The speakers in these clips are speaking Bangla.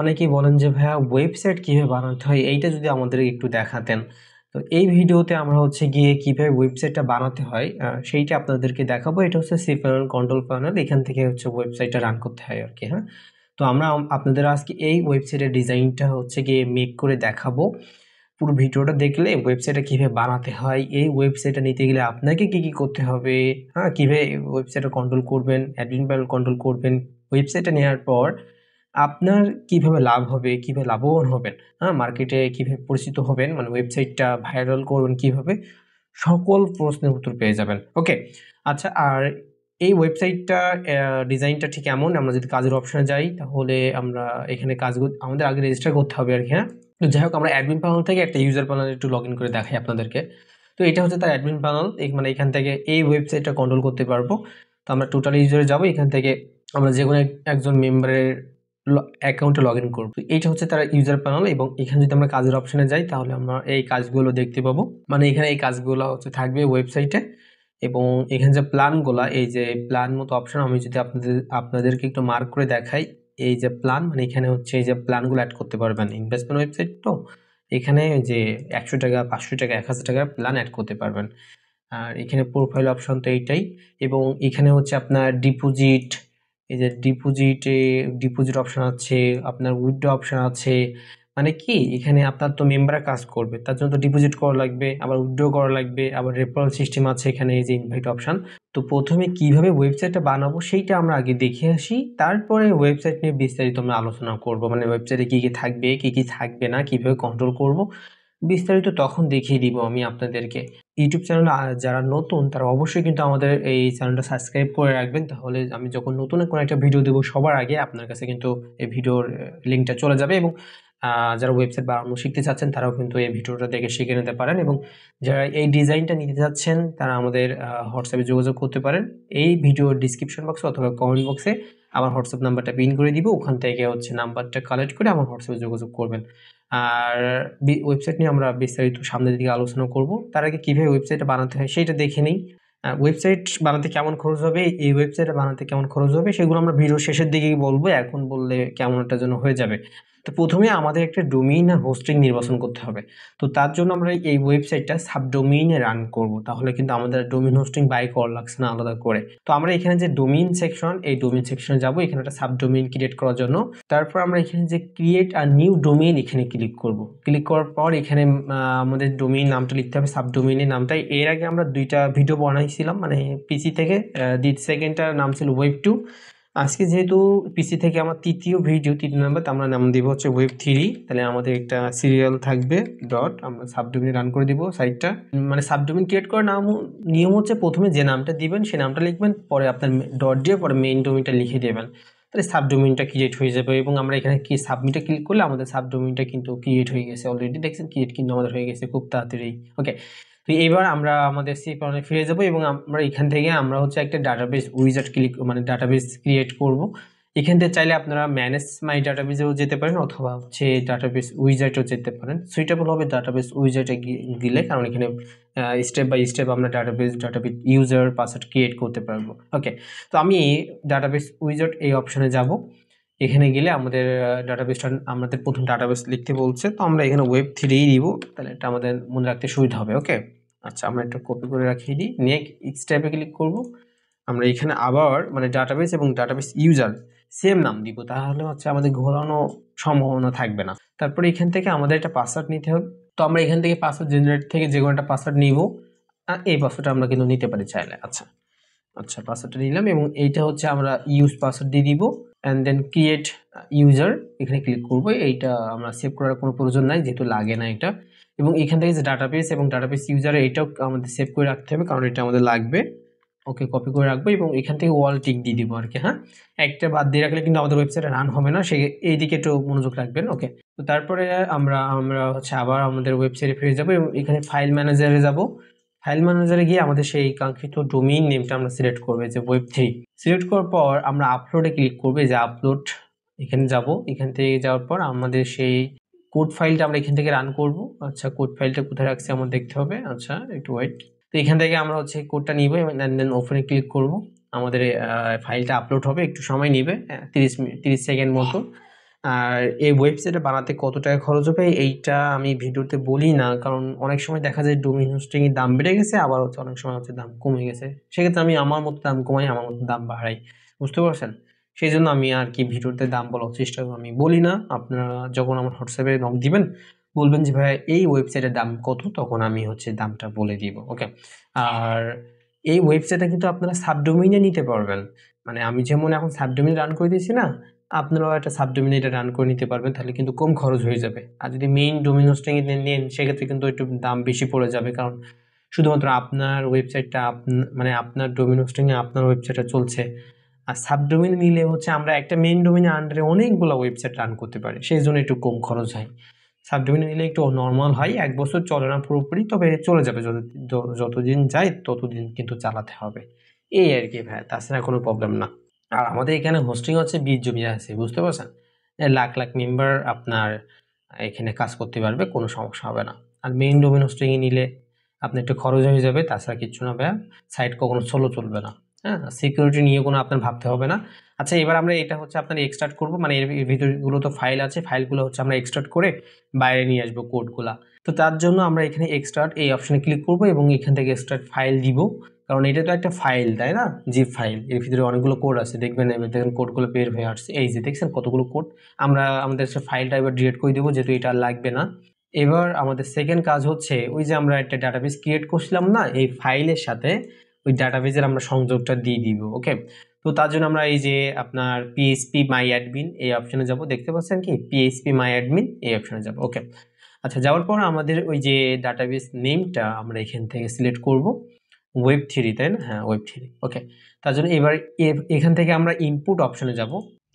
অনেকেই বলেন যে ভাইয়া ওয়েবসাইট কিভাবে বানাতে হয় এইটা যদি আমাদের একটু দেখাতেন। তো এই ভিডিওতে আমরা হচ্ছে গিয়ে কিভাবে ওয়েবসাইটটা বানাতে হয় সেইটা আপনাদেরকে দেখাবো। এটা হচ্ছে সি প্যানেল, কন্ট্রোল প্যানেল, এখান থেকে হচ্ছে ওয়েবসাইটটা রান করতে হয় আর কি। হ্যাঁ, তো আমরা আপনাদের আজকে এই ওয়েবসাইটের ডিজাইনটা হচ্ছে গিয়ে মেক করে দেখাবো। পুরো ভিডিওটা দেখলে ওয়েবসাইটটা কিভাবে বানাতে হয়, এই ওয়েবসাইটটা নিতে গেলে আপনাকে কি কি করতে হবে, হ্যাঁ, কিভাবে ওয়েবসাইটটা কন্ট্রোল করবেন, অ্যাডমিন প্যানেল কন্ট্রোল করবেন, ওয়েবসাইটটা নেওয়ার পর আপনার কিভাবে লাভ হবে, কিভাবে লাভবান হবেন, হ্যাঁ, মার্কেটে কিভাবে পরিচিত হবেন, মানে ওয়েবসাইটটা ভাইরাল করবেন কিভাবে, সকল প্রশ্নের উত্তর পেয়ে যাবেন। ওকে, আচ্ছা, আর এই ওয়েবসাইটটা ডিজাইনটা ঠিক এমন, আমরা যদি কাজের অপশনে যাই তাহলে আমরা এখানে কাজগুলো আমাদের আগে রেজিস্টার করতে হবে আর কি। হ্যাঁ, তো যাই হোক, আমরা অ্যাডমিন প্যানেল থেকে একটা ইউজার প্যানেল একটু লগ ইন করে দেখাই আপনাদেরকে। তো এটা হচ্ছে তার অ্যাডমিন প্যানেল, মানে এখান থেকে এই ওয়েবসাইটটা কন্ট্রোল করতে পারবো। তো আমরা টোটাল ইউজারে যাবো, এখান থেকে আমরা যে কোনো একজন মেম্বারের অ্যাকাউন্টে লগ ইন করবো। এইটা হচ্ছে তার ইউজার প্যানেল, এবং এখানে যদি আমরা কাজের অপশনে যাই তাহলে আমরা এই কাজগুলো দেখতে পাবো। মানে এখানে এই কাজগুলো হচ্ছে থাকবে ওয়েবসাইটে, এবং এখানে যে প্ল্যানগুলো, এই যে প্ল্যান মতো অপশন, আমি যদি আপনাদেরকে একটু মার্ক করে দেখাই, এই যে প্ল্যান, মানে এখানে হচ্ছে এই যে প্ল্যানগুলো অ্যাড করতে পারবেন। ইনভেস্টমেন্ট ওয়েবসাইট তো এখানে যে 100 টাকা, 500 টাকা, 1000 টাকার প্ল্যান অ্যাড করতে পারবেন। আর এখানে প্রোফাইল অপশন তো এইটাই, এবং এখানে হচ্ছে আপনার ডিপোজিট, এই যে ডিপোজিট অপশন আছে, আপনার উইথড্র অপশন আছে। মানে কি, এখানে আপনার তো মেম্বার কাজ করবে, তার জন্য তো ডিপোজিট করা লাগবে, আবার উইথড্র করা লাগবে, আবার রেফারেল সিস্টেম আছে এখানে, এই যে ইনভাইট অপশন। তো প্রথমে কিভাবে ওয়েবসাইটটা বানাবো সেইটা আমরা আগে দেখে আসি, তারপরে ওয়েবসাইট নিয়ে বিস্তারিত আমরা আলোচনা করব। মানে ওয়েবসাইটে কি কি থাকবে, কি কি থাকবে না, কিভাবে কন্ট্রোল করব, বিস্তারিত তখন দেখিয়ে দিব আমি আপনাদেরকে। ইউটিউব চ্যানেল যারা নতুন তারা অবশ্যই কিন্তু আমাদের এই চ্যানেলটা সাবস্ক্রাইব করে রাখবেন, তাহলে আমি যখন নতুন কোনো একটা ভিডিও দেবো সবার আগে আপনার কাছে কিন্তু এই ভিডিওর লিঙ্কটা চলে যাবে। এবং যারা ওয়েবসাইট বানানো শিখতে চাচ্ছেন তারাও কিন্তু এই ভিডিওটা দেখে শিখে নিতে পারেন, এবং যারা এই ডিজাইনটা নিতে চাচ্ছেন তারা আমাদের হোয়াটসঅ্যাপে যোগাযোগ করতে পারেন। এই ভিডিওর ডিসক্রিপশন বক্সে অথবা কমেন্ট বক্সে আমার হোয়াটসঅ্যাপ নাম্বারটা পিন করে দিব, ওখান থেকে হচ্ছে নাম্বারটা কালেক্ট করে আমার হোয়াটসঅ্যাপে যোগাযোগ করবেন। আর ওয়েবসাইট নিয়ে আমরা বিস্তারিত সামনের দিকে আলোচনা করব। তার আগে কীভাবে ওয়েবসাইটটা বানাতে হয় সেইটা দেখে নিই। ওয়েবসাইট বানাতে কেমন খরচ হবে, এই ওয়েবসাইটটা বানাতে কেমন খরচ হবে সেগুলো আমরা ভিডিও শেষের দিকেই বলবো, এখন বললে কেমন একটা যেন হয়ে যাবে। তো প্রথমে আমাদের একটা ডোমেইন আর হোস্টিং নির্বাচন করতে হবে। তো তার জন্য আমরা এই ওয়েবসাইটটা সাবডোমেইনে রান করব, তাহলে কিন্তু আমাদের ডোমেইন হোস্টিং বাই করা লাগছে না আলাদা করে। তো আমরা এখানে যে ডোমেইন সেকশন, এই ডোমেইন সেকশনে যাব, এখানে একটা সাবডোমেইন ক্রিয়েট করার জন্য। তারপর আমরা এখানে যে ক্রিয়েট আর নিউ ডোমেইন, এখানে ক্লিক করব। ক্লিক করার পর এখানে আমাদের ডোমেইন নামটা লিখতে হবে, সাবডোমেইনের নামটা। এর আগে আমরা 2টা ভিডিও বানাইছিলাম, মানে পিসি থেকে। সেকেন্ডটার নাম ছিল ওয়েব 2। আজকে যেহেতু পিসি থেকে আমার তৃতীয় নাম্বার, তো আমরা নাম দিব হচ্ছে ওয়েব 3। তাহলে আমাদের একটা সিরিয়াল থাকবে ডট, আমরা সাবডোমেইন রান করে দিব সাইটটা। মানে সাবডোমেইন ক্রিয়েট করার নিয়ম হচ্ছে প্রথমে যে নামটা দিবেন সেই নামটা লিখবেন, পরে আপনার ডট দিয়ে পরে মেইন ডোমেইনটা লিখে দেবেন, তাহলে সাবডোমেইনটা ক্রিয়েট হয়ে যাবে। এবং আমরা এখানে কি সাবমিটে ক্লিক করলে আমাদের সাবডোমেইনটা কিন্তু ক্রিয়েট হয়ে গেছে, অলরেডি দেখছেন ক্রিয়েট কিন্তু আমাদের হয়ে গেছে খুব তাড়াতাড়ি। ওকে, তো এইবার আমরা আমাদের সি প্যানেলে ফিরে যাব, এবং আমরা এখান থেকে আমরা হচ্ছে একটা ডাটাবেস উইজার্ড মানে ডাটাবেস ক্রিয়েট করব। এখান থেকে চাইলে আপনারা ম্যানেজ মাই ডাটাবেসেও যেতে পারেন, অথবা হচ্ছে ডাটাবেস উইজার্ডেও যেতে পারেন। সুইটেবল হবে ডাটাবেস উইজার্ডে গেলে, কারণ এখানে স্টেপ বাই স্টেপ আমরা ডাটাবেস ইউজার পাসওয়ার্ড ক্রিয়েট করতে পারবো। ওকে, তো আমি ডাটাবেস উইজার্ড এই অপশনে যাব। এখানে গেলে আমাদের ডাটাবেসটা, আমাদের প্রথম ডাটাবেস লিখতে বলছে, তো আমরা এখানে ওয়েব 3 দিব, তাহলে এটা আমাদের মনে রাখতে সুবিধা হবে। ওকে, আচ্ছা, আমরা একটা কপি করে রাখিয়ে দিই, নেক্সট ট্যাবে ক্লিক করব। আমরা এখানে আবার মানে ডাটাবেস এবং ডাটাবেস ইউজার সেম নাম দিব, তাহলে হচ্ছে আমাদের ঘোরানো সম্ভাবনা থাকবে না। তারপরে এখান থেকে আমাদের একটা পাসওয়ার্ড নিতে হবে। তো আমরা এখান থেকে পাসওয়ার্ড জেনারেট থেকে যে কোনো একটা পাসওয়ার্ড নিব, আর এই পাসওয়ার্ডটা আমরা কিন্তু নিতে পারি চাইলে। আচ্ছা, পাসওয়ার্ডটা নিলাম, এবং এইটা হচ্ছে আমরা ইউজ পাসওয়ার্ড দিয়ে দিব, অ্যান্ড দেন ক্রিয়েট ইউজার এখানে ক্লিক করব। এইটা আমরা সেভ করার কোনো প্রয়োজন নাই, যেহেতু লাগে না এটা। এবং এখান থেকে যে ডাটাবেস এবং ডাটাবেস ইউজার, এইটাও আমাদের সেভ করে রাখতে হবে, কারণ এটা আমাদের লাগবে। ওকে, কপি করে রাখবো, এবং এখান থেকে ওয়াল টিক দিয়ে দিব আর কি। হ্যাঁ, একটা বাদ দিয়ে রাখলে কিন্তু আমাদের ওয়েবসাইটে রান হবে না, এই দিকে একটু মনোযোগ রাখবেন। ওকে, তো তারপরে আমরা হচ্ছে আবার আমাদের ওয়েবসাইটে ফিরে যাব, এবং এখানে ফাইল ম্যানেজারে যাব। ফাইল ম্যানেজারে গিয়ে আমাদের সেই কাঙ্ক্ষিত ডোমেইন নেমটা আমরা সিলেক্ট করবো, যে ওয়েব 3। সিলেক্ট করার পর আমরা আপলোডে ক্লিক করবো, যে আপলোড, এখানে যাব। এখান থেকে যাওয়ার পর আমাদের সেই কোড ফাইলটা আমরা এখান থেকে রান করব। আচ্ছা, কোড ফাইলটা কোথায় রাখছি আমার দেখতে হবে। আচ্ছা, একটু ওয়েট। তো এখান থেকে আমরা হচ্ছে কোডটা নিব, এবং দেন ওপেনে ক্লিক করব। আমাদের ফাইলটা আপলোড হবে, একটু সময় নেবে, 30 সেকেন্ড মতো। আর এই ওয়েবসাইটটা বানাতে কত টাকা খরচ হবে এইটা আমি ভিডিওতে বলি না, কারণ অনেক সময় দেখা যায় ডোমেইন হোস্টিংয়ের দাম বেড়ে গেছে, আবার হচ্ছে অনেক সময় হচ্ছে দাম কমে গেছে। সেক্ষেত্রে আমি আমার মতো দাম কমাই, আমার মতো দাম বাড়াই, বুঝতে পারছেন? সেই জন্য আমি আর কি ভিডিওতে দাম বলার চেষ্টা করি, আমি বলি না। আপনারা যখন আমার হোয়াটসঅ্যাপে নক দিবেন, বলবেন যে ভাই এই ওয়েবসাইটের দাম কত, তখন আমি হচ্ছে দামটা বলে দিব। ওকে। আর এই ওয়েবসাইটটা কিন্তু আপনারা সাবডোমেইনে নিতে পারবেন। মানে আমি যেমন এখন সাবডোমেইন রান করে দিয়েছি না, আপনারাও একটা সাবডোমেইন এটা রান করে নিতে পারবেন, তাহলে কিন্তু কম খরচ হয়ে যাবে। আর যদি মেইন ডোমেইন হোস্টিং এ নেন সেক্ষেত্রে কিন্তু একটু দাম বেশি পড়ে যাবে, কারণ শুধুমাত্র আপনার ওয়েবসাইটটা মানে আপনার ডোমেইন হোস্টিং এ আপনার ওয়েবসাইটটা চলছে। আর সাবডোমেইন নিলে হচ্ছে আমরা একটা মেইন ডোমেইনের আন্ডারে অনেকগুলো ওয়েবসাইট রান করতে পারি, সেই জন্য একটু কম খরচ হয়। সাবডোমেইন নিলে একটু নর্মাল হয়, 1 বছর চলে না পুরোপুরি, তবে চলে যাবে, যতদিন যায় ততদিন কিন্তু চালাতে হবে, এই আর কি ভাই, তাছাড়া কোনো প্রবলেম না। আর আমাদের এখানে হোস্টিং হচ্ছে 20 জমি আছে, বুঝতে পারছেন? লাখ লাখ মেম্বার আপনার এখানে কাজ করতে পারবে, কোনো সমস্যা হবে না। আর মেইন ডোমেন হোস্টিং এ নিলে আপনার একটু খরচ হয়ে যাবে, তাছাড়া কিচ্ছু না ভাইয়া, সাইট কখনো স্লো চলবে না। হ্যাঁ, সিকিউরিটি নিয়ে কোনো আপনার ভাবতে হবে না। আচ্ছা, এবার আমরা এটা হচ্ছে আপনার এক্সট্রাক্ট করবো, মানে এর ভিতরগুলো তো ফাইল আছে, ফাইলগুলো হচ্ছে আমরা এক্সট্রাক্ট করে বাইরে নিয়ে আসবো কোডগুলা। তো তার জন্য আমরা এখানে এক্সট্রাক্ট এই অপশনে ক্লিক করবো এবং এখান থেকে এক্সট্রাক্ট ফাইল দিব, কারণ এটা তো একটা ফাইল, তাই না? জিপ ফাইল, এর ভিতরে অনেকগুলো কোড আছে, দেখবেন এবার দেখেন কোডগুলো বের হয়ে আসছে, এই যে দেখছেন কতগুলো কোড। আমরা আমাদের ফাইলটা এবার ডিলিট করে দেবো, যেহেতু এটা আর লাগবে না। এবার আমাদের সেকেন্ড কাজ হচ্ছে, ওই যে আমরা একটা ডাটাবেস ক্রিয়েট করছিলাম না, এই ফাইলের সাথে ওই ডাটাবেসের আমরা সংযোগটা দিয়ে দিব। ওকে। তো তার জন্য আমরা এই যে আপনার পিএইচপি মাই অ্যাডমিন এই অপশনে যাব, দেখতে পাচ্ছেন কি পিএইচপি মাই অ্যাডমিন এই অপশনে যাব। ওকে। আচ্ছা, যাওয়ার পর আমাদের ওই যে ডাটাবেস নেমটা আমরা এখান থেকে সিলেক্ট করব, ওয়েব3, তাই না? হ্যাঁ, ওয়েব3। ওকে। তার জন্য এবার এখান থেকে আমরা ইনপুট অপশনে যাব।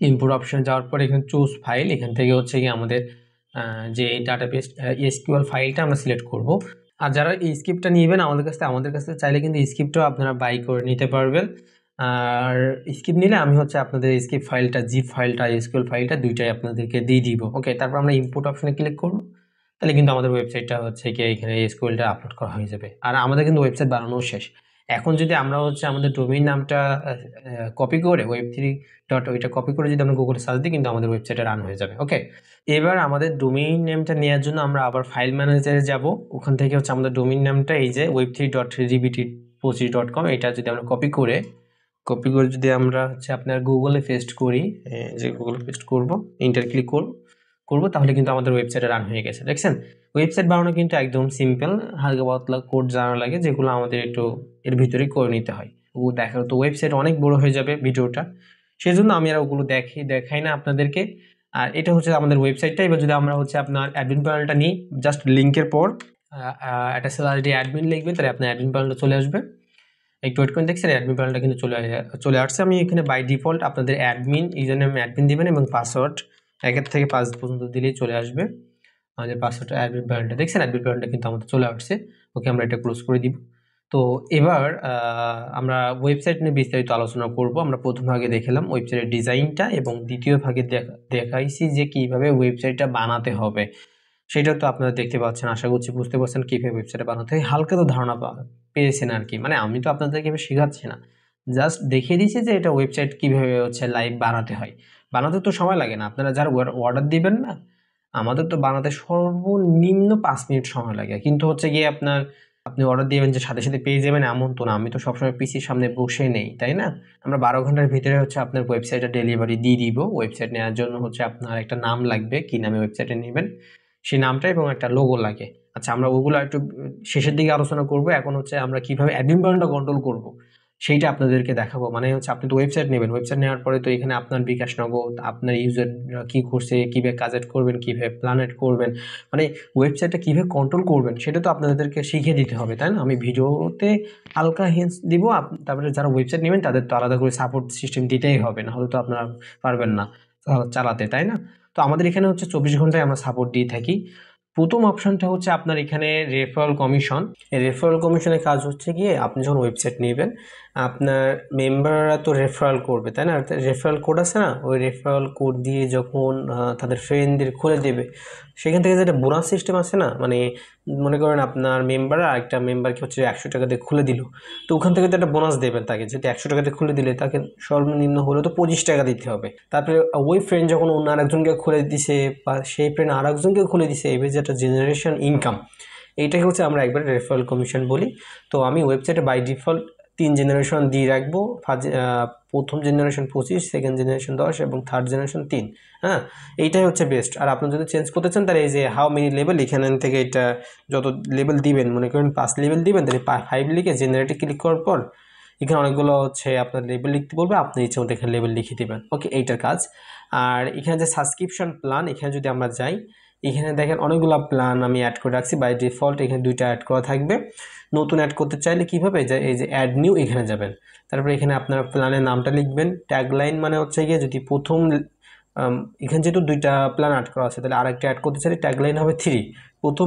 ইনপুট অপশনে যাওয়ার পর এখানে চুজ ফাইল, এখান থেকে হচ্ছে কি আমাদের যে ডাটাবেস এসকিউএল ফাইলটা আমরা সিলেক্ট করব। আর যারা এই স্ক্রিপ্টটা নেবেন আমাদের কাছে চাইলে কিন্তু স্ক্রিপ্টটাও আপনারা বাই করে নিতে পারবেন। আর স্ক্রিপ্ট নিলে আমি হচ্ছে আপনাদের স্ক্রিপ্ট ফাইলটা, জিপ ফাইলটা, এসকিউএল ফাইলটা দুইটাই আপনাদেরকে দিয়ে দিব। ওকে। তারপর আমরা ইনপুট অপশনে ক্লিক করব, তাহলে কিন্তু আমাদের ওয়েবসাইটটা হচ্ছে কি এখানে এসকিউএলটা আপলোড করা হয়ে যাবে। আর আমাদের কিন্তু ওয়েবসাইট বানানো শেষ। এখন যদি আমরা হচ্ছে আমাদের ডোমেইন নামটা কপি করে web3 কপি করে যদি আমরা গুগলে সার্চ দিই, কিন্তু আমাদের ওয়েবসাইটে রান হয়ে যাবে। ওকে। এবার আমাদের ডোমেইন নেমটা নেওয়ার জন্য আমরা আবার ফাইল ম্যানেজারে যাব, ওখান থেকে হচ্ছে আমাদের ডোমেইন নামটা এই যে web3.dbt25.com এটা যদি আমরা কপি করে যদি আমরা হচ্ছে আপনার গুগলে পেস্ট করি, যে গুগলে পেস্ট করব, এন্টার ক্লিক করব, তাহলে কিন্তু আমাদের ওয়েবসাইটে রান হয়ে গেছে। দেখছেন, ওয়েবসাইট বানানো কিন্তু একদম সিম্পল, হালকা পাতলা কোড জানা লাগে, যেগুলো আমাদের একটু এর ভিতরে করে নিতে হয়। ওগুলো দেখার তো ওয়েবসাইট অনেক বড় হয়ে যাবে ভিডিওটা, সেই জন্য আমি আর ওগুলো দেখাই না আপনাদেরকে। আর এটা হচ্ছে আমাদের ওয়েবসাইটটা। এবার যদি আমরা হচ্ছে আপনার অ্যাডমিন প্যানেলটা নিই, জাস্ট লিঙ্কের পর একটা স্যালারি অ্যাডমিন লিখবেন, তাহলে আপনার অ্যাডমিন প্যানেলটা চলে আসবে। একটু ওয়েট করে দেখছেন, অ্যাডমিন প্যানেলটা কিন্তু চলে আসছে। আমি এখানে বাই ডিফল্ট আপনাদের অ্যাডমিন ইউজার নেম অ্যাডমিন দিবেন এবং পাসওয়ার্ড 1 থেকে 5 পর্যন্ত দিলেই চলে আসবে আমাদের পাসওয়ার্ডটা। অ্যাডমিন প্যানেলটা দেখছেন, অ্যাডমিন প্যানেলটা কিন্তু আমাদের চলে আসছে। ওকে, আমরা এটা ক্লোজ করে দিব। তো এবার আমরা ওয়েবসাইট নিয়ে বিস্তারিত আলোচনা করব। আমরা প্রথম ভাগে দেখলাম ওয়েবসাইটের ডিজাইনটা এবং দ্বিতীয় ভাগে দেখাইছি যে কিভাবে ওয়েবসাইটটা বানাতে হবে। সেটা তো আপনারা দেখতে পাচ্ছেন, আশা করছি বুঝতে পারছেন কিভাবে ওয়েবসাইট বানাতে হয়, হালকা তো ধারণা পেয়েছেন আর কি। মানে আমি তো আপনাদেরকে এভাবে শেখাচ্ছি না, জাস্ট দেখিয়ে দিচ্ছি যে এটা ওয়েবসাইট কিভাবে হচ্ছে লাইভ বানাতে হয়। বানাতে তো সময় লাগে না, আপনারা যারা অর্ডার দিবেন না, আমাদের তো বানাতে সর্বনিম্ন 5 মিনিট সময় লাগে, কিন্তু হচ্ছে গিয়ে আপনি অর্ডার দিবেন যে সাথে সাথে পেয়ে যাবেন এমন তো না। আমি তো সবসময় পিসির সামনে বসে নেই, তাই না? আমরা 12 ঘন্টার ভিতরে হচ্ছে আপনার ওয়েবসাইটটা ডেলিভারি দিয়ে দিব। ওয়েবসাইট নেওয়ার জন্য হচ্ছে আপনার একটা নাম লাগবে, কি নামে ওয়েবসাইটে নেবেন সেই নামটা এবং একটা লোগো লাগে। আচ্ছা, আমরা ওগুলো একটু শেষের দিকে আলোচনা করব। এখন হচ্ছে আমরা কিভাবে অ্যাডমিন প্যানেলটা কন্ট্রোল করব সেইটা আপনাদেরকে দেখাবো। মানে হচ্ছে আপনি তো ওয়েবসাইট নেবেন, ওয়েবসাইট নেওয়ার পরে তো এখানে আপনার বিকাশ নগদ, আপনার ইউজাররা কি করছে, কিভাবে কাজেট করবেন, কিভাবে প্ল্যানেট করবেন, মানে ওয়েবসাইটটা কিভাবে কন্ট্রোল করবেন সেটা তো আপনাদেরকে শিখিয়ে দিতে হবে, তাই না? আমি ভিডিওতে হালকা হিন্টস দিব, তারপরে যারা ওয়েবসাইট নেবেন তাদের তো আলাদা করে সাপোর্ট সিস্টেম দিতেই হবে, না হলে তো আপনারা পারবেন না চালাতে, তাই না? তো আমাদের এখানে হচ্ছে 24 ঘন্টায় আমরা সাপোর্ট দিয়ে থাকি। প্রথম অপশনটা হচ্ছে আপনার এখানে রেফারেল কমিশন। এই রেফারেল কমিশনের কাজ হচ্ছে গিয়ে আপনি যখন ওয়েবসাইট নেবেন, আপনার মেম্বাররা তো রেফারেল করবে, তাই না? রেফারেল কোড আছে না, ওই রেফারেল কোড দিয়ে যখন তাদের ফ্রেন্ডদের খুলে দেবে, সেখান থেকে যেটা বোনাস সিস্টেম আছে না, মানে মনে করেন আপনার মেম্বার আরেকটা মেম্বারকে হচ্ছে 100 টাকা দিয়ে খুলে দিল, তো ওখান থেকে তো একটা বোনাস দেবেন তাকে। যদি 100 টাকা দিয়ে খুলে দিলে তাকে সর্বনিম্ন হলেও তো 25 টাকা দিতে হবে। তারপরে ওই ফ্রেন্ড যখন অন্য আরেকজনকে খুলে দিছে, বা সেই ফ্রেন্ড আরেকজনকে খুলে দিছে, এবার যেটা জেনারেশন ইনকাম, এইটাকে হচ্ছে আমরা একবার রেফারেল কমিশন বলি। তো আমি ওয়েবসাইটে বাই ডিফল্ট 3 জেনারেশন দিয়ে রাখবো। প্রথম জেনারেশন 25, সেকেন্ড জেনারেশন 10 এবং থার্ড জেনারেশন 3। হ্যাঁ, এইটাই হচ্ছে বেস্ট। আর আপনি যদি চেঞ্জ করতে চান তাহলে এই যে হাউ মেনি লেভেল, এখান থেকে এটা যত লেভেল দিবেন, মনে করেন 5 লেভেল দিবেন, তাহলে 5 লিখে জেনারেটে ক্লিক করার পর এখানে অনেকগুলো হচ্ছে আপনার লেভেল লিখতে বলবে, আপনি ইচ্ছে মতো এখানে লেভেল লিখে দেবেন। ওকে, এইটার কাজ। আর এখানে যে সাবস্ক্রিপশন প্ল্যান, এখানে যদি আমরা যাই, এখানে দেখেন অনেকগুলো প্ল্যান আমি অ্যাড করে রাখছি বাই ডিফল্ট। এখানে 2টা অ্যাড করা থাকবে। নতুন অ্যাড করতে চাইলে কীভাবে, যে এই যে অ্যাড নিউ, এখানে যাবেন। তারপরে এখানে আপনার প্ল্যানের নামটা লিখবেন। ট্যাগলাইন মানে হচ্ছে গিয়ে যদি প্রথম এখানে যেহেতু 2টা প্ল্যান অ্যাড করা আছে, তাহলে আরেকটা অ্যাড করতে চাইলে ট্যাগলাইন হবে 3। প্রথম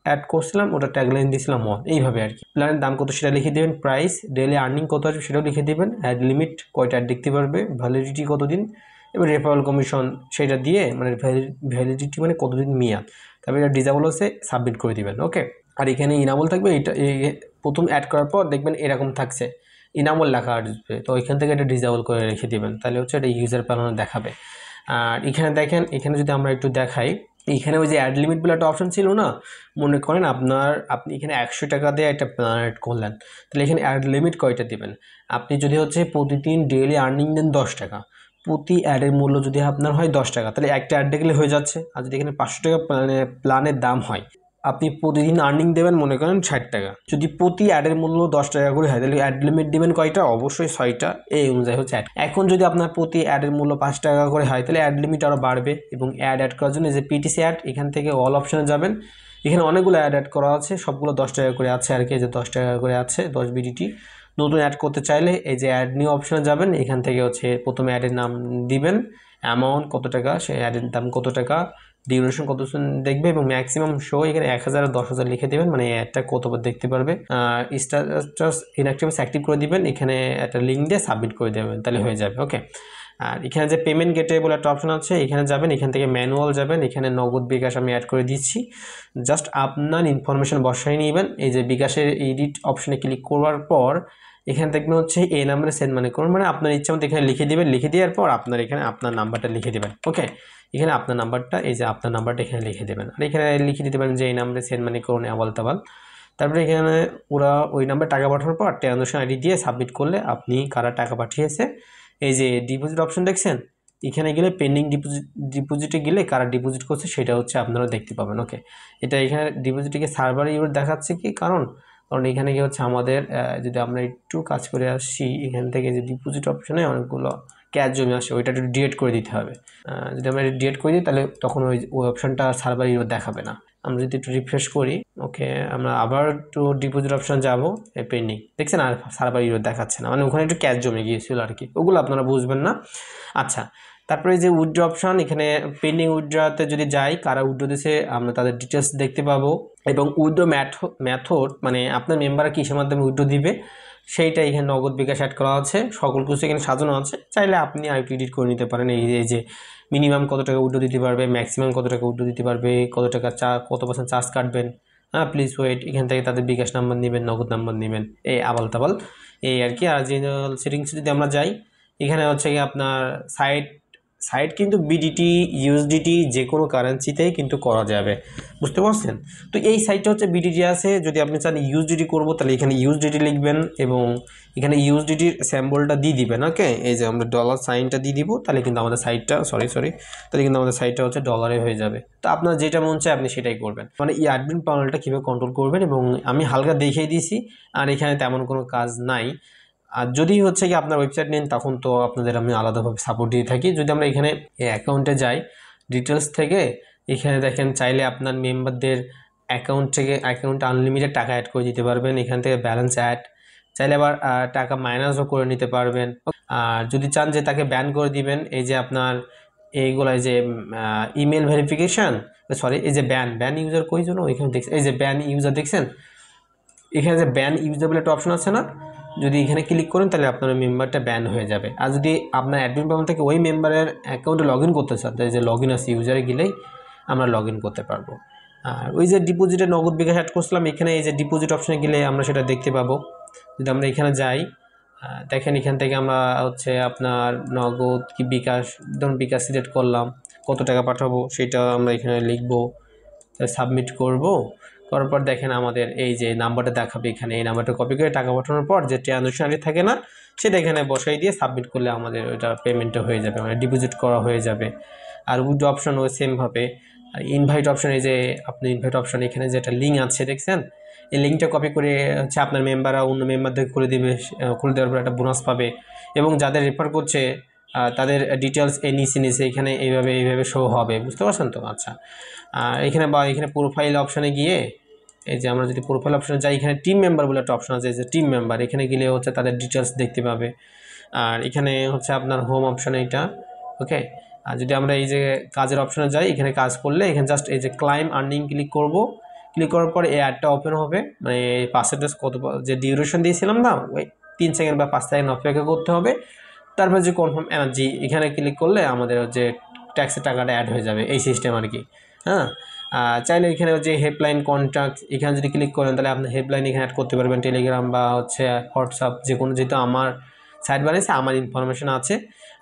অ্যাড করছিলাম, ওটা ট্যাগলাইন দিয়েছিলাম 1, এইভাবে আর কি। প্ল্যানের দাম কত সেটা লিখে দেবেন, প্রাইস, ডেইলি আর্নিং কত আসবে সেটাও লিখে দেবেন, অ্যাড লিমিট কয়টা অ্যাড দেখতে পারবে, ভ্যালিডিটি কতদিন, এবার রেফারেল কমিশন সেটা দিয়ে, মানে ভ্যালিডিটি মানে কতদিন মেয়াদ। তারপরে এটা ডিজেবল হচ্ছে সাবমিট করে দিবেন। ওকে, আর এখানে ইনাবল থাকবে। এটা প্রথম অ্যাড করার পর দেখবেন এরকম থাকছে, ইনাবল লেখা আসবে, তো এখান থেকে এটা ডিজেবল করে রেখে দিবেন, তাহলে হচ্ছে এটা ইউজার প্যানেলে দেখাবে। আর এখানে দেখেন, এখানে যদি আমরা একটু দেখাই, এখানে ওই যে অ্যাড লিমিট বলে একটা অপশন ছিল না, মনে করেন আপনি এখানে 100 টাকা দিয়ে একটা প্ল্যান অ্যাড করলেন, তাহলে এখানে অ্যাড লিমিট কয়টা দিবেন। আপনি যদি হচ্ছে প্রতিদিন ডেইলি আর্নিং দেন 10 টাকা, প্রতি অ্যাডের মূল্য যদি আপনার হয় 10 টাকা, তাহলে একটা অ্যাড দেখলে হয়ে যাচ্ছে। আর যদি এখানে 500 টাকা প্ল্যানের দাম হয়, আপনি প্রতিদিন আর্নিং দেবেন মনে করেন 60 টাকা, যদি প্রতি অ্যাডের মূল্য 10 টাকা করে হয়, তাহলে অ্যাড লিমিট দেবেন কয়টা, অবশ্যই 6টা। এই অনুযায়ী হচ্ছে অ্যাড। এখন যদি আপনার প্রতি অ্যাডের মূল্য 5 টাকা করে হয়, তাহলে অ্যাড লিমিট আরও বাড়বে। এবং অ্যাড করার জন্য যে পিটিসি অ্যাড, এখান থেকে অল অপশনে যাবেন। এখানে অনেকগুলো অ্যাড করা আছে, সবগুলো 10 টাকা করে আছে আর কি, যে 10 টাকা করে আছে 10 বিডিটি। নতুন অ্যাড করতে চাইলে এই যে অ্যাড নিউ অপশনে যাবেন, এখান থেকে হচ্ছে প্রথমে অ্যাডের নাম দিবেন, অ্যামাউন্ট কত টাকা, সেই অ্যাডের দাম কত টাকা, ডিউরেশন কত দেখবে, এবং ম্যাক্সিমাম শো এখানে 1000 আর 10,000 লিখে দেবেন, মানে অ্যাডটা কতবার দেখতে পারবে। স্ট্যাটাস ইনঅ্যাক্টিভ অ্যাক্টিভ করে দিবেন, এখানে একটা লিঙ্ক দিয়ে সাবমিট করে দেবেন, তাহলে হয়ে যাবে। ওকে, আর এখানে যে পেমেন্ট গেটওয়ে বলে একটা অপশন আছে, এখানে যাবেন, এখান থেকে ম্যানুয়াল যাবেন, এখানে নগদ বিকাশ আমি অ্যাড করে দিচ্ছি। জাস্ট আপনার ইনফরমেশন বসাই নেবেন। এই যে বিকাশের এডিট অপশনে ক্লিক করার পর এখানে দেখবেন হচ্ছে এই নাম্বারে সেন্ড মানি করুন, মানে আপনার ইচ্ছা মতো এখানে লিখে দিবেন। লিখে দেওয়ার পর আপনার এখানে আপনার নাম্বারটা লিখে দেবেন। ওকে, এখানে আপনার নাম্বারটা, এই যে আপনার নাম্বারটা এখানে লিখে দেবেন, আর এখানে লিখে দিতে পারেন যে এই নাম্বারে সেন্ড মানি করুন আবাল তাবাল। তারপরে এখানে ওরা ওই নাম্বারে টাকা পাঠানোর পর ট্রানজাকশন আইডি দিয়ে সাবমিট করলে আপনি কারা টাকা পাঠিয়েছে, এই যে ডিপোজিট অপশন দেখছেন, এখানে গেলে পেন্ডিং ডিপোজিটে গেলে কারা ডিপোজিট করছে সেটা হচ্ছে আপনারা দেখতে পাবেন। ওকে, এটা এখানে ডিপোজিটকে সার্ভারে ইউর দেখাচ্ছে কি কারণ এখানে কি হচ্ছে আমাদের যদি আমরা একটু কাজ করে আসি, এখান থেকে যে ডিপোজিট অপশনে অনেকগুলো ক্যাশ জমে আসে, ওইটা একটু ডিলিট করে দিতে হবে। যদি আমরা ডিলিট করে দিই তাহলে তখন ওই অপশনটা সার্ভার ইউর দেখাবে না। আমরা যদি একটু রিফ্রেশ করি, ওকে, আমরা আবার একটু ডিপোজিট অপশন যাবো, পেন্ডিং দেখছেন, আর সার্ভার ইউর দেখাচ্ছে না, মানে ওখানে একটু ক্যাশ জমে গিয়েছিল আর কি, ওগুলো আপনারা বুঝবেন না। আচ্ছা, তারপরে যে উইথড্র অপশন, এখানে পেন্ডিং উইথড্রতে যদি যাই, কারা উইথড্র দিয়েছে আমরা তাদের ডিটেলস দেখতে পাবো। এবং উইথড্র মেথড মানে আপনার মেম্বাররা কিসের মাধ্যমে উইথড্র দিবে সেইটা এখানে নগদ বিকাশ অ্যাড করা আছে, সকল কিছু এখানে সাজানো আছে। চাইলে আপনি আরেকটু এডিট করে নিতে পারেন। এই যে মিনিমাম কত টাকা উইথড্র দিতে পারবে, ম্যাক্সিমাম কত টাকা উইথড্র দিতে পারবে, কত টাকা কত % চার্জ কাটবেন, হ্যাঁ প্লিজ ওয়েট, এখান থেকে তাদের বিকাশ নাম্বার নেবেন, নগদ নাম্বার নেবেন, এই আবাল তাবাল এই আর কি। আর জেনারেল সেটিংস যদি আমরা যাই, এখানে হচ্ছে কি আপনার সাইট কিন্তু বিডিটি ইউএসডিটি যে কোনো কারেন্সিতেই কিন্তু করা যাবে, বুঝতে পারছেন? তো এই সাইটটা হচ্ছে বিডিটি আছে, যদি আপনি চান ইউএসডিটি করবো তাহলে এখানে ইউএসডিটি লিখবেন এবং এখানে ইউএসডিটির স্যাম্বলটা দিয়ে দিবেন। ওকে, এই যে আমরা ডলার সাইনটা দিয়ে দিব, তাহলে কিন্তু আমাদের সাইটটা তাহলে কিন্তু আমাদের সাইটটা হচ্ছে ডলারে হয়ে যাবে। তো আপনার যেটা মন চায় আপনি সেটাই করবেন, মানে এই অ্যাডমিন প্যানেলটা কীভাবে কন্ট্রোল করবেন, এবং আমি হালকা দেখিয়ে দিয়েছি, আর এখানে তেমন কোনো কাজ নাই। আর যদি হচ্ছে কি আপনার ওয়েবসাইট নেন তখন তো আপনাদের আমি আলাদাভাবে সাপোর্ট দিয়ে থাকি। যদি আমরা এখানে অ্যাকাউন্টে যাই, ডিটেলস থেকে এখানে দেখেন চাইলে আপনার মেম্বারদের অ্যাকাউন্টে আনলিমিটেড টাকা অ্যাড করে দিতে পারবেন, এখান থেকে ব্যালেন্স অ্যাড, চাইলে আবার টাকা মাইনাসও করে নিতে পারবেন। আর যদি চান যে তাকে ব্যান করে দিবেন, এই যে আপনার এইগুলো যে ইমেল ভেরিফিকেশান, এই যে ব্যান ইউজার কই জন্য এখানে দেখছেন, এই যে ব্যান ইউজার দেখছেন, এখানে যে ব্যান ইউজার বলে একটা অপশন আছে না, যদি এখানে ক্লিক করেন তাহলে আপনার মেম্বারটা ব্যান হয়ে যাবে। আর যদি আপনার অ্যাডমিন প্যানেল থেকে ওই মেম্বারের অ্যাকাউন্টে লগ ইন করতে চান, তাই যে লগ ইন আছে ইউজারে গেলেই আমরা লগ ইন করতে পারবো। আর ওই যে ডিপোজিটে নগদ বিকাশ অ্যাড করছিলাম, এখানে এই যে ডিপোজিট অপশানে গেলে আমরা সেটা দেখতে পাবো। যদি আমরা এখানে যাই, দেখেন এখান থেকে আমরা হচ্ছে আপনার নগদ কি বিকাশ, ধরুন বিকাশ সিলেক্ট করলাম, কত টাকা পাঠাবো সেটা আমরা এখানে লিখবো, সাবমিট করব। করার পর দেখেন আমাদের এই যে নাম্বারটা দেখাবে, এখানে এই নাম্বারটা কপি করে টাকা পাঠানোর পর যে ট্রানজাকশন আইডি থাকে না, সেটা এখানে বসাই দিয়ে সাবমিট করলে আমাদের ওইটা পেমেন্টটা হয়ে যাবে, মানে ডিপোজিট করা হয়ে যাবে। আর উইথড্র অপশন ওই সেমভাবে। আর ইনভাইট অপশন, এই যে আপনি ইনভাইট অপশন এখানে যে একটা লিঙ্ক আছে দেখছেন, এই লিঙ্কটা কপি করে হচ্ছে আপনার মেম্বাররা অন্য মেম্বারদের খুলে দেবে, খুলে দেওয়ার পর একটা বোনাস পাবে। এবং যাদের রেফার করছে তাদের ডিটেলস নিচে এখানে এইভাবে শো হবে, বুঝতে পারছেন তো? আচ্ছা, এখানে বা এখানে প্রোফাইল অপশানে গিয়ে এই যে আমরা যদি প্রোফাইল অপশানে যাই, এখানে টিম মেম্বার বলে একটা অপশন আছে, যে টিম মেম্বার, এখানে গেলে হচ্ছে তাদের ডিটেলস দেখতে পাবে। আর এখানে হচ্ছে আপনার হোম অপশান এইটা, ওকে। আর যদি আমরা এই যে কাজের অপশানে যাই, এখানে কাজ করলে এখানে জাস্ট এই যে ক্লাইম আর্নিং ক্লিক করব। ক্লিক করার পর এই অ্যাডটা ওপেন হবে, মানে পার্সেন্টেজ কত যে ডিউরেশন দিয়েছিলাম না, ওই 3 সেকেন্ড বা 5 সেকেন্ড অপেক্ষা করতে হবে। তারপর যে কনফার্ম এনার্জি, এখানে ক্লিক করলে আমাদের যে ট্যাক্সের টাকাটা অ্যাড হয়ে যাবে, এই সিস্টেম আর কি। হ্যাঁ, চাইলে এখানে যে হেল্পলাইন কন্ট্যাক্ট, এখানে যদি ক্লিক করেন তাহলে আপনি হেল্পলাইন এখানে অ্যাড করতে পারবেন, টেলিগ্রাম বা হচ্ছে হোয়াটসঅ্যাপ, যে কোনো, যেহেতু আমার সাইট বানিয়েছে আমার ইনফরমেশান আছে,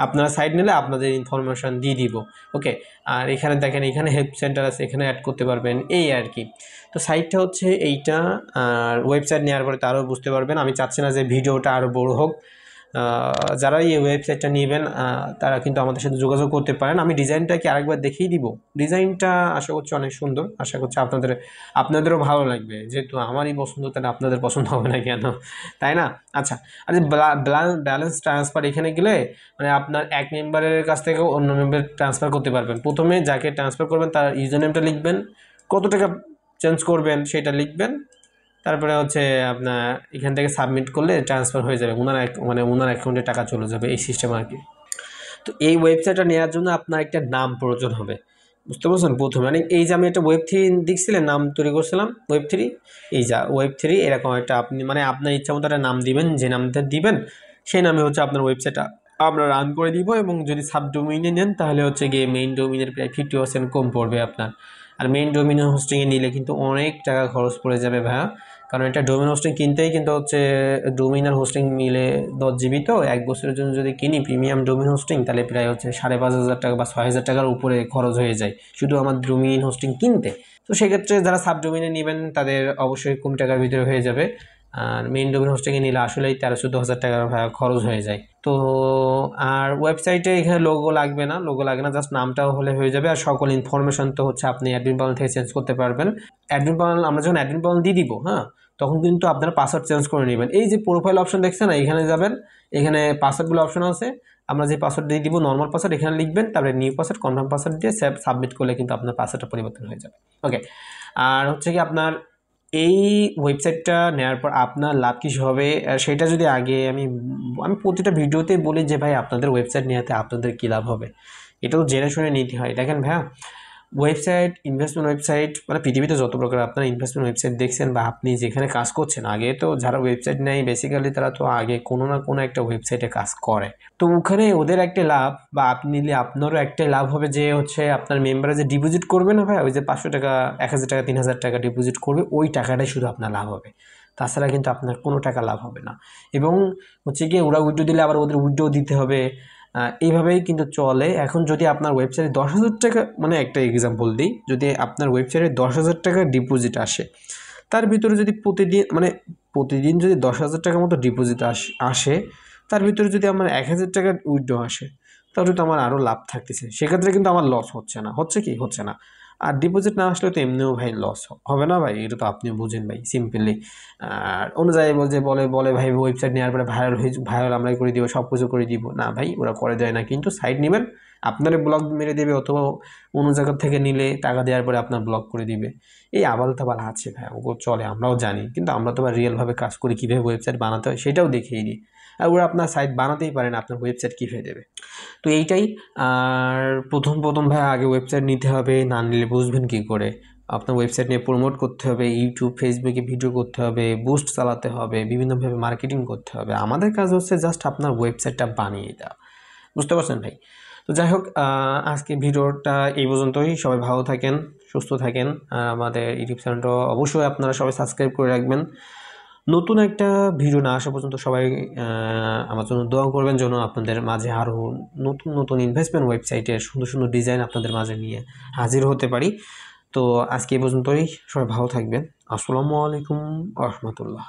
আপনারা সাইট নিলে আপনাদের ইনফরমেশান দিয়ে দিব, ওকে। আর এখানে দেখেন এখানে হেল্প সেন্টার আছে, এখানে অ্যাড করতে পারবেন, এই আর কি। তো সাইটটা হচ্ছে এইটা। আর ওয়েবসাইট নেওয়ার পরে তারও বুঝতে পারবেন। আমি চাচ্ছি না যে ভিডিওটা আরও বড় হোক। যারা এই ওয়েবসাইটটা নেবেন তারা কিন্তু আমাদের সাথে যোগাযোগ করতে পারেন। আমি ডিজাইনটা কি আরেকবার দেখিয়ে দিব। ডিজাইনটা আশা করছি অনেক সুন্দর, আশা করছি আপনাদেরও ভালো লাগবে। যেহেতু আমারই পছন্দ, তাহলে আপনাদের পছন্দ হবে না কেন, তাই না? আচ্ছা, আর যে ব্যালেন্স ট্রান্সফার, এখানে গেলে মানে আপনার এক মেম্বারের কাছ থেকে অন্য মেম্বারে ট্রান্সফার করতে পারবেন। প্রথমে যাকে ট্রান্সফার করবেন তার ইউজার নেমটা লিখবেন, কত টাকা চেঞ্জ করবেন সেটা লিখবেন, তারপরে হচ্ছে আপনার এখান থেকে সাবমিট করলে ট্রান্সফার হয়ে যাবে, ওনার অ্যাকাউন্টে টাকা চলে যাবে, এই সিস্টেম আর কি। তো এই ওয়েবসাইটটা নেওয়ার জন্য আপনার একটা নাম প্রয়োজন হবে, বুঝতে পারছেন? প্রথমে মানে এই যে আমি একটা Web3 দেখছিলেন নাম তৈরি করছিলাম, Web3, এই যা Web3 এরকম একটা আপনি মানে আপনার ইচ্ছা মতো একটা নাম দিবেন, যে নামটা দিবেন সেই নামে হচ্ছে আপনার ওয়েবসাইটটা আমরা রান করে দিব। এবং যদি সাবডোমেইনে নেন তাহলে হচ্ছে গিয়ে মেইন ডোমেইনের প্রায় 50% কম পড়বে আপনার। আর মেইন ডোমেইন হোস্টিংয়ে নিলে কিন্তু অনেক টাকা খরচ পড়ে যাবে ভাইয়া, কারণ এটা ডোমেইন হোস্টিং কিনতেই কিন্তু হচ্ছে ডোমেইন আর হোস্টিং মিলে 10 GB, তো 1 বছরের জন্য যদি কিনি প্রিমিয়াম ডোমেইন হোস্টিং, তাহলে প্রায় হচ্ছে 5,500 টাকা বা 6,000 টাকার উপরে খরচ হয়ে যায় শুধু আমার ডোমেইন হোস্টিং কিনতে। তো সেক্ষেত্রে যারা সাবডোমেইনে নেবেন তাদের অবশ্যই কম টাকার ভিতরে হয়ে যাবে। আর মেইন ডোমেইন হোস্টিংয়ে নিলে আসলেই 13-14,000 টাকার খরচ হয়ে যায়। তো আর ওয়েবসাইটে এখানে লোগো লাগবে না, জাস্ট নামটাও হলে হয়ে যাবে। আর সকল ইনফরমেশন তো হচ্ছে আপনি অ্যাডমিন প্যানেল থেকে চেঞ্জ করতে পারবেন। অ্যাডমিন প্যানেল আমরা যখন অ্যাডমিন প্যানেল দিয়ে দিব, হ্যাঁ, তখন কিন্তু আপনারা পাসওয়ার্ড চেঞ্জ করে নেবেন। এই যে প্রোফাইল অপশন দেখছেন, এখানে যাবেন, এখানে পাসওয়ার্ডগুলো অপশন আছে, আমরা যে পাসওয়ার্ড দিয়ে দিব নর্মাল পাসওয়ার্ড এখানে লিখবেন, তারপরে নিউ পাসওয়ার্ড, কনফার্ম পাসওয়ার্ড দিয়ে সাবমিট করলে কিন্তু আপনার পাসওয়ার্ডটা পরিবর্তন হয়ে যাবে, ওকে। আর হচ্ছে কি আপনার এই ওয়েবসাইটটা নেওয়ার পর আপনার লাভ কিছু হবে সেটা যদি আগে আমি প্রতিটা ভিডিওতে বলি যে ভাই আপনাদের ওয়েবসাইট নেওয়াতে আপনাদের কী লাভ হবে, এটা তো জেনে শুনে নিতে হয়। দেখেন ভাইয়া, ওয়েবসাইট, ইনভেস্টমেন্ট ওয়েবসাইট, মানে পৃথিবীতে যত প্রকার আপনারা ইনভেস্টমেন্ট ওয়েবসাইট দেখছেন বা আপনি যেখানে কাজ করছেন, আগে তো যারা ওয়েবসাইট নেয় বেসিক্যালি তারা তো আগে কোনো না কোনো একটা ওয়েবসাইটে কাজ করে। তো ওখানে ওদের একটা লাভ বা আপনি নিলে আপনারও একটাই লাভ হবে, যে হচ্ছে আপনার মেম্বারে যে ডিপোজিট করবে না ভাই, ওই যে 500 টাকা, 1,000 টাকা, 3,000 টাকা ডিপোজিট করবে, ওই টাকাটাই শুধু আপনার লাভ হবে, তাছাড়া কিন্তু আপনার কোনো টাকা লাভ হবে না। এবং হচ্ছে গিয়ে ওরা উইথড্র দিলে আবার ওদের উইথড্র দিতে হবে, এইভাবেই কিন্তু চলে। এখন যদি আপনার ওয়েবসাইটে 10,000 টাকা, মানে একটা এক্সাম্পল দিই, যদি আপনার ওয়েবসাইটে 10,000 টাকা ডিপোজিট আসে, তার ভিতরে যদি প্রতিদিন যদি 10,000 টাকার মতো ডিপোজিট আসে, তার ভিতরে যদি আমার 1,000 টাকার উইথড্র আসে, তাহলে তো আমার আরও লাভ থাকতেছে, সেক্ষেত্রে কিন্তু আমার লস হচ্ছে না, হচ্ছে না। আর ডিপোজিট না আসলে তো এমনিও ভাই লস হবে না ভাই, এটা তো আপনিও বুঝেন ভাই সিম্পলি। আর অনুযায়ী বলে ভাই ওয়েবসাইট নেওয়ার পরে ভাইরাল আমরাই করে দিব, সব কিছু করে দিব, না ভাই ওরা করে দেয় না। কিন্তু সাইট নেবেন, আপনার ব্লক মেরে দেবে, অথবা অন্য জায়গা থেকে নিলে টাকা দেওয়ার পরে আপনার ব্লক করে দিবে, এই আবাল তাবাল আছে ভাই, ওগুলো চলে, আমরাও জানি। কিন্তু আমরা তো আবার রিয়েলভাবে কাজ করি, কীভাবে ওয়েবসাইট বানাতে হয় সেটাও দেখিয়ে দিই। আর ওরা আপনার সাইট বানাতেই পারে না, আপনার ওয়েবসাইট কীভাবে দেবে? তো এইটাই। আর প্রথম ভাই আগে ওয়েবসাইট নিতে হবে, না নিলে বুঝবেন কী করে? আপনার ওয়েবসাইট নিয়ে প্রমোট করতে হবে, ইউটিউব ফেসবুকে ভিডিও করতে হবে, বুস্ট চালাতে হবে, বিভিন্নভাবে মার্কেটিং করতে হবে। আমাদের কাজ হচ্ছে জাস্ট আপনার ওয়েবসাইটটা বানিয়ে দেওয়া। বুঝতে পারছেন ভাই? তো যাই হোক, আজকে ভিডিওটা এই পর্যন্তই। সবাই ভালো থাকেন, সুস্থ থাকেন। আমাদের ইউটিউব চ্যানেলটা অবশ্যই আপনারা সবাই সাবস্ক্রাইব করে রাখবেন। নতুন একটা ভিডিও না আসা পর্যন্ত সবাই আমার জন্য দোয়া করবেন, যেন আপনাদের মাঝে আরও নতুন নতুন ইনভেস্টমেন্ট ওয়েবসাইটের সুন্দর সুন্দর ডিজাইন আপনাদের মাঝে নিয়ে হাজির হতে পারি। তো আজকে এই পর্যন্তই। সবাই ভালো থাকবেন। আসসালামু আলাইকুম ওয়া রাহমাতুল্লাহ।